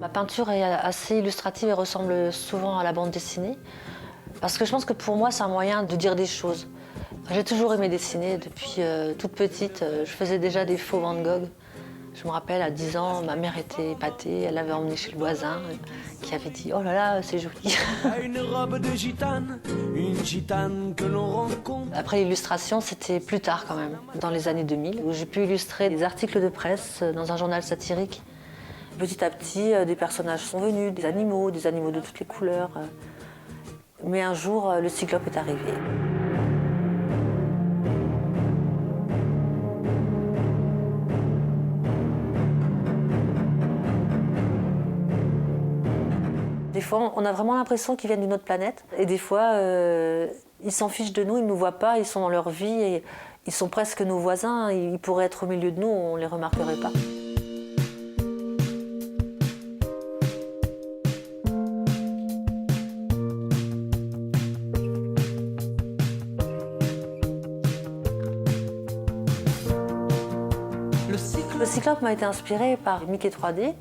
Ma peinture est assez illustrative et ressemble souvent à la bande dessinée. Parce que je pense que pour moi, c'est un moyen de dire des choses. J'ai toujours aimé dessiner. Depuis toute petite, je faisais déjà des faux Van Gogh. Je me rappelle, à 10 ans, ma mère était épatée. Elle l'avait emmené chez le voisin qui avait dit « Oh là là, c'est joli !» Une robe de gitane, une gitane que l'on rencontre. Après l'illustration, c'était plus tard quand même, dans les années 2000, où j'ai pu illustrer des articles de presse dans un journal satirique. Petit à petit, des personnages sont venus, des animaux de toutes les couleurs. Mais un jour, le cyclope est arrivé. Des fois, on a vraiment l'impression qu'ils viennent d'une autre planète. Et des fois, ils s'en fichent de nous, ils ne nous voient pas, ils sont dans leur vie. Et ils sont presque nos voisins, ils pourraient être au milieu de nous, on ne les remarquerait pas. Le cyclope m'a été inspiré par Mickey 3D,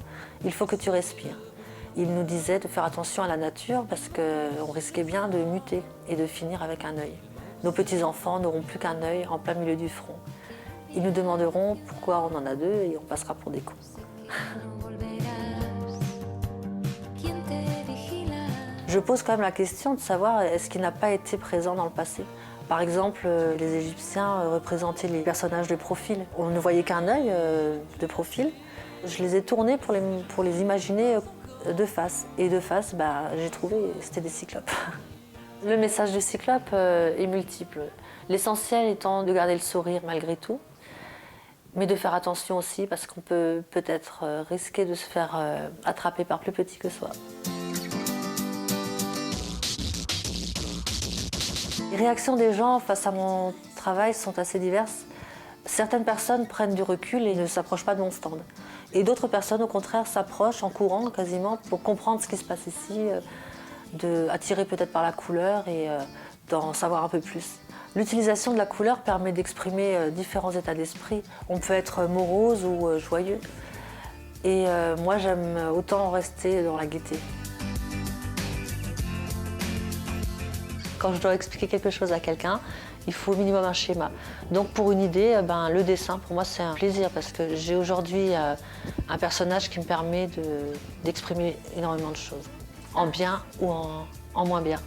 Il faut que tu respires. Il nous disait de faire attention à la nature parce qu'on risquait bien de muter et de finir avec un œil. Nos petits-enfants n'auront plus qu'un œil en plein milieu du front. Ils nous demanderont pourquoi on en a deux et on passera pour des cons. Je pose quand même la question de savoir est-ce qu'il n'a pas été présent dans le passé. Par exemple, les Égyptiens représentaient les personnages de profil. On ne voyait qu'un œil de profil. Je les ai tournés pour les imaginer de face. Et de face, j'ai trouvé c'était des cyclopes. Le message du cyclope est multiple. L'essentiel étant de garder le sourire malgré tout, mais de faire attention aussi parce qu'on peut peut-être risquer de se faire attraper par plus petit que soi. Les réactions des gens face à mon travail sont assez diverses. Certaines personnes prennent du recul et ne s'approchent pas de mon stand. Et d'autres personnes, au contraire, s'approchent en courant quasiment pour comprendre ce qui se passe ici, attirées peut-être par la couleur et d'en savoir un peu plus. L'utilisation de la couleur permet d'exprimer différents états d'esprit. On peut être morose ou joyeux. Et moi, j'aime autant rester dans la gaieté. Quand je dois expliquer quelque chose à quelqu'un, il faut au minimum un schéma. Donc pour une idée, le dessin, pour moi, c'est un plaisir parce que j'ai aujourd'hui un personnage qui me permet d'exprimer énormément de choses, en bien ou en moins bien.